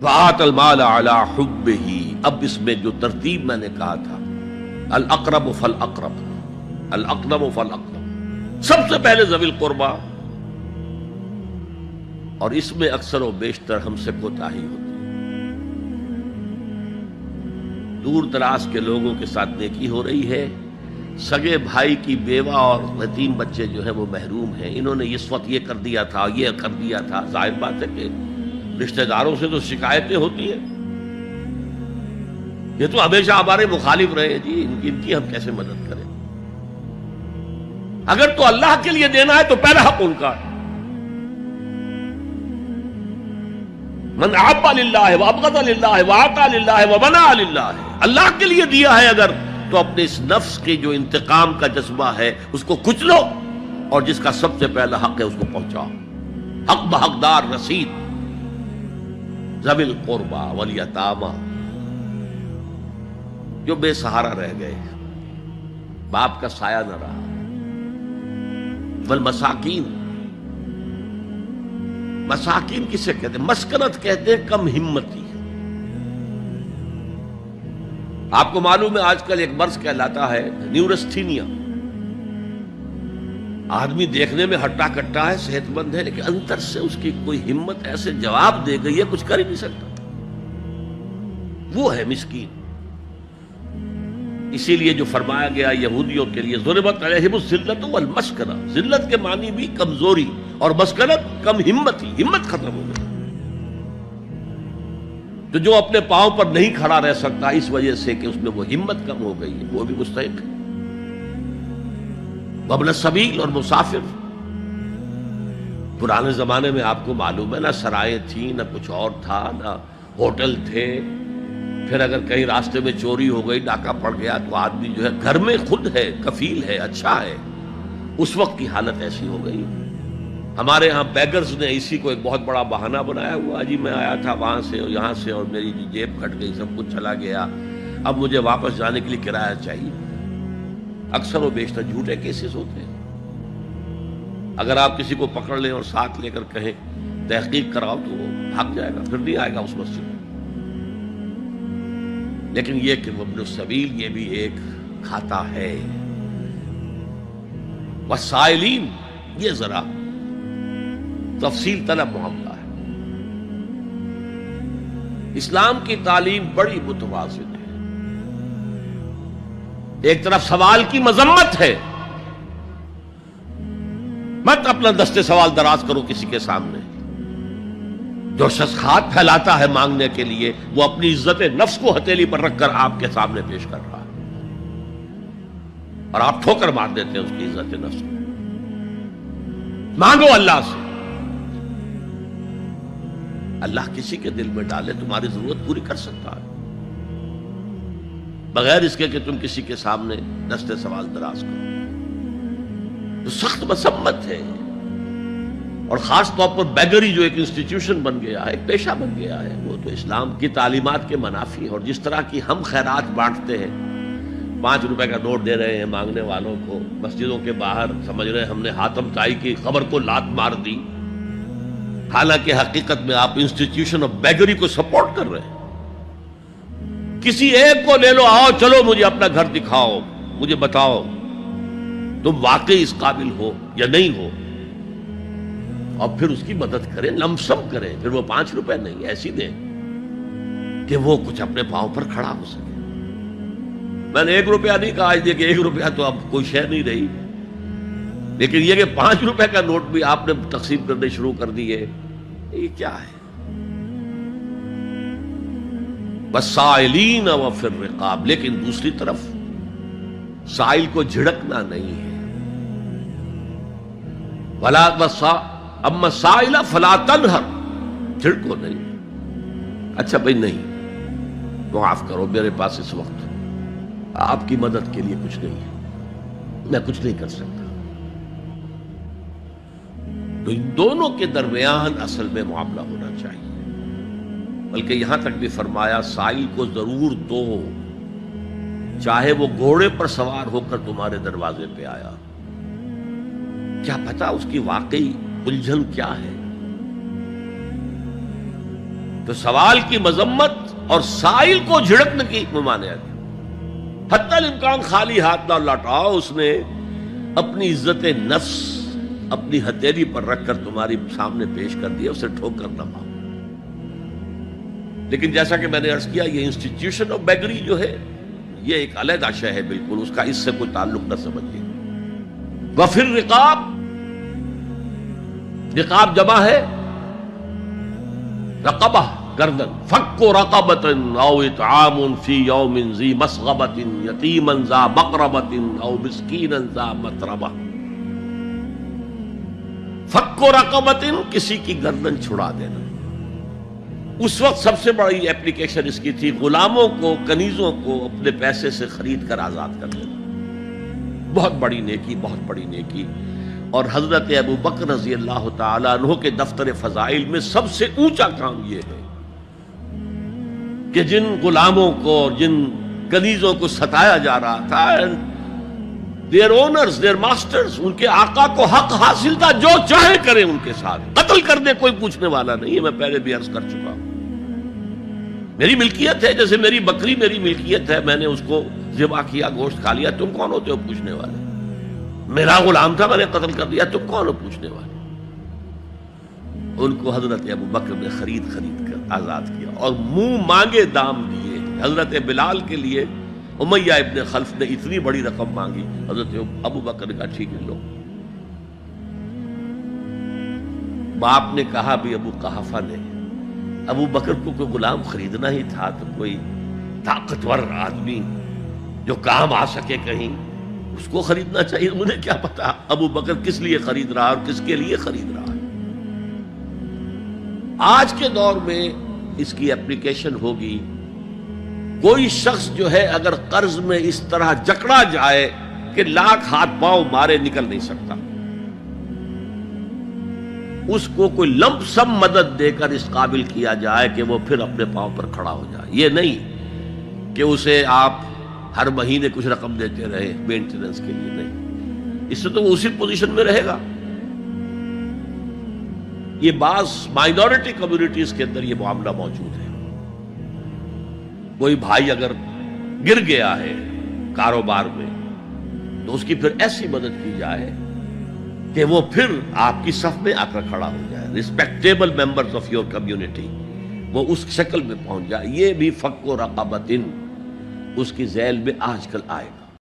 وآت المال علی حبہ، اب اس میں جو ترتیب میں نے کہا تھا، الاقرب فالاقرب، الاقرب فالاقرب، سب سے پہلے ذوی القربیٰ، اور اس میں اکثر و بیشتر ہم سے کوتاہی ہوتی ہے۔ دور دراز کے لوگوں کے ساتھ نیکی ہو رہی ہے، سگے بھائی کی بیوہ اور یتیم بچے جو ہیں وہ محروم ہیں، انہوں نے اس وقت یہ کر دیا تھا، یہ کر دیا تھا۔ ظاہر بات ہے کہ رشتہ داروں سے تو شکایتیں ہوتی ہیں، یہ تو ہمیشہ ہمارے مخالف رہے ہیں جی، ان کی ہم کیسے مدد کریں؟ اگر تو اللہ کے لیے دینا ہے تو پہلا حق ان کا ہے۔ من احب للہ وابغض للہ واعطى للہ ومنع للہ، اللہ کے لیے دیا ہے اگر تو اپنے اس نفس کے جو انتقام کا جذبہ ہے اس کو کچلو، اور جس کا سب سے پہلا حق ہے اس کو پہنچاؤ، حق بحقدار رسید۔ ذوی القربى والیتامى، جو بے سہارا رہ گئے، باپ کا سایہ نہ رہا، والمساکین، مساکین کسے کہتے ہیں؟ مسکنت کہتے ہیں کم ہمتی۔ آپ کو معلوم ہے آج کل ایک مرض کہلاتا ہے نیورستھینیا، آدمی دیکھنے میں ہٹا کٹا ہے، صحت مند ہے، لیکن اندر سے اس کی کوئی ہمت ایسے جواب دے گئی ہے کچھ کر ہی نہیں سکتا، وہ ہے مسکین۔ اسی لیے جو فرمایا گیا یہودیوں کے لیے ضربت علیہم الذلۃ والمسکنہ، ذلت کے معنی بھی کمزوری، اور مسکنت کم ہمتی، ہمت ختم ہو گئی۔ تو جو اپنے پاؤں پر نہیں کھڑا رہ سکتا اس وجہ سے کہ اس میں وہ ہمت کم ہو گئی ہے، وہ بھی مستحق ہے۔ وابن السبیل، اور مسافر۔ پرانے زمانے میں آپ کو معلوم ہے نہ سرائیں تھیں، نہ کچھ اور تھا، نہ ہوٹل تھے، پھر اگر کہیں راستے میں چوری ہو گئی، ڈاکہ پڑ گیا، تو آدمی جو ہے گھر میں خود ہے، کفیل ہے، اچھا ہے۔ اس وقت کی حالت ایسی ہو گئی۔ ہمارے ہاں بیگرز نے اسی کو ایک بہت بڑا بہانہ بنایا ہوا، جی میں آیا تھا وہاں سے اور یہاں سے، اور میری جیب کٹ گئی، سب کچھ چلا گیا، اب مجھے واپس جانے کے لیے کرایہ چاہیے۔ اکثر و بیشتر جھوٹے کیسز ہوتے ہیں۔ اگر آپ کسی کو پکڑ لیں اور ساتھ لے کر کہیں تحقیق کراؤ تو وہ بھاگ جائے گا، پھر نہیں آئے گا اس مسجد میں۔ لیکن یہ کہ ابن السبیل یہ بھی ایک کھاتا ہے۔ والسائلین، یہ ذرا تفصیل طلب معاملہ ہے۔ اسلام کی تعلیم بڑی متوازن ہے۔ ایک طرف سوال کی مذمت ہے، مت اپنا دستے سوال دراز کرو کسی کے سامنے۔ جو شخص ہاتھ پھیلاتا ہے مانگنے کے لیے، وہ اپنی عزت نفس کو ہتھیلی پر رکھ کر آپ کے سامنے پیش کر رہا ہے، اور آپ ٹھوکر مار دیتے ہیں اس کی عزت نفس کو۔ مانگو اللہ سے، اللہ کسی کے دل میں ڈالے تمہاری ضرورت پوری کر سکتا ہے، بغیر اس کے کہ تم کسی کے سامنے دستے سوال دراز کرو۔ تو سخت مذمت ہے، اور خاص طور پر بیگری جو ایک انسٹیٹیوشن بن گیا ہے، ایک پیشہ بن گیا ہے، وہ تو اسلام کی تعلیمات کے منافی ہے۔ اور جس طرح کی ہم خیرات بانٹتے ہیں، 5 روپے کا نوٹ دے رہے ہیں مانگنے والوں کو، مسجدوں کے باہر سمجھ رہے ہیں ہم نے حاتم طائی کی خبر کو لات مار دی، حالانکہ حقیقت میں آپ انسٹیٹیوشن آف بیگری کو سپورٹ کر رہے ہیں۔ کسی ایک کو لے لو، آؤ چلو مجھے اپنا گھر دکھاؤ، مجھے بتاؤ تم واقعی اس قابل ہو یا نہیں ہو، اور پھر اس کی مدد کریں، لمسم کریں۔ پھر وہ 5 روپے نہیں، ایسی دیں کہ وہ کچھ اپنے پاؤں پر کھڑا ہو سکے۔ میں نے 1 روپیہ نہیں کہا، کہ 1 روپیہ تو اب کوئی شے نہیں رہی، لیکن یہ کہ 5 روپے کا نوٹ بھی آپ نے تقسیم کرنے شروع کر دیے، یہ کیا ہے؟ والسائلین وفی الرقاب، لیکن دوسری طرف سائل کو جھڑکنا نہیں ہے۔ اما السائل فلا تنہر، جھڑکو نہیں، اچھا بھائی نہیں، معاف کرو، میرے پاس اس وقت آپ کی مدد کے لیے کچھ نہیں ہے، میں کچھ نہیں کر سکتا۔ تو ان دونوں کے درمیان اصل میں معاملہ ہونا چاہیے، بلکہ یہاں تک بھی فرمایا سائل کو ضرور دو، چاہے وہ گھوڑے پر سوار ہو کر تمہارے دروازے پہ آیا۔ کیا پتا اس کی واقعی الجھن کیا ہے؟ تو سوال کی مذمت اور سائل کو جھڑکنے کی ممانعت، حتی الامکان خالی ہاتھ نہ لوٹاؤ، اس نے اپنی عزت نفس اپنی ہتھیلی پر رکھ کر تمہاری سامنے پیش کر دیا، اسے ٹھوکر نہ مارو۔ لیکن جیسا کہ میں نے عرض کیا، یہ انسٹیٹیوشن آف بیگری جو ہے یہ ایک علیحدہ شے ہے، بالکل اس کا اس سے کوئی تعلق نہ سمجھیے۔ وفی الرقاب، رقاب جمع ہے رقبہ، گردن، فک رقبۃ او اطعام فی یوم ذی مسغبۃ یتیما ذا مقربۃ او مسکینا ذا متربہ۔ فک رقبۃ، کسی کی گردن چھڑا دینا۔ اس وقت سب سے بڑی ایپلیکیشن اس کی تھی غلاموں کو، کنیزوں کو اپنے پیسے سے خرید کر آزاد کر دینا۔ بہت بڑی نیکی، بہت بڑی نیکی۔ اور حضرت ابو بکر رضی اللہ تعالیٰ عنہ کے دفتر فضائل میں سب سے اونچا کام یہ ہے کہ جن غلاموں کو اور جن کنیزوں کو ستایا جا رہا تھا، their owners, their masters، ان کے آقا کو حق حاصل تھا، جو چاہے کریں ان کے ساتھ، قتل کر دے، کوئی پوچھنے والا نہیں ہے۔ میں پہلے بھی عرض کر چکا ہوں، میری ملکیت ہے، جیسے میری بکری میری ملکیت ہے، میں نے اس کو ذبح کیا، گوشت کھا لیا، تم کون ہوتے ہو پوچھنے والے؟ میرا غلام تھا، میں نے قتل کر دیا، تم کون ہو پوچھنے والے؟ ان کو حضرت ابو بکر نے خرید کر آزاد کیا اور منہ مانگے دام دیے۔ حضرت بلال کے لیے امیہ ابن خلف نے اتنی بڑی رقم مانگی، حضرت ابو بکر نے کہا ٹھیک ہے لو۔ باپ نے کہا بھی ابو قحافہ نے، ابو بکر کو کوئی غلام خریدنا ہی تھا تو کوئی طاقتور آدمی جو کام آ سکے کہیں، اس کو خریدنا چاہیے۔ مجھے کیا پتا ابو بکر کس لیے خرید رہا اور کس کے لیے خرید رہا ہے۔ آج کے دور میں اس کی اپلیکیشن ہوگی، کوئی شخص جو ہے اگر قرض میں اس طرح جکڑا جائے کہ لاکھ ہاتھ پاؤں مارے نکل نہیں سکتا، اس کو کوئی لمپ سم مدد دے کر اس قابل کیا جائے کہ وہ پھر اپنے پاؤں پر کھڑا ہو جائے۔ یہ نہیں کہ اسے آپ ہر مہینے کچھ رقم دیتے رہے مینٹیننس کے لیے، نہیں، اس سے تو وہ اسی پوزیشن میں رہے گا۔ یہ بعض مائنورٹی کمیونٹیز کے اندر یہ معاملہ موجود ہے۔ کوئی بھائی اگر گر گیا ہے کاروبار میں تو اس کی پھر ایسی مدد کی جائے کہ وہ پھر آپ کی صف میں آ کر کھڑا ہو جائے، respectable members of your community, وہ اس شکل میں پہنچ جائے۔ یہ بھی فک و رقبۃ اس کی ذیل میں آج کل آئے گا۔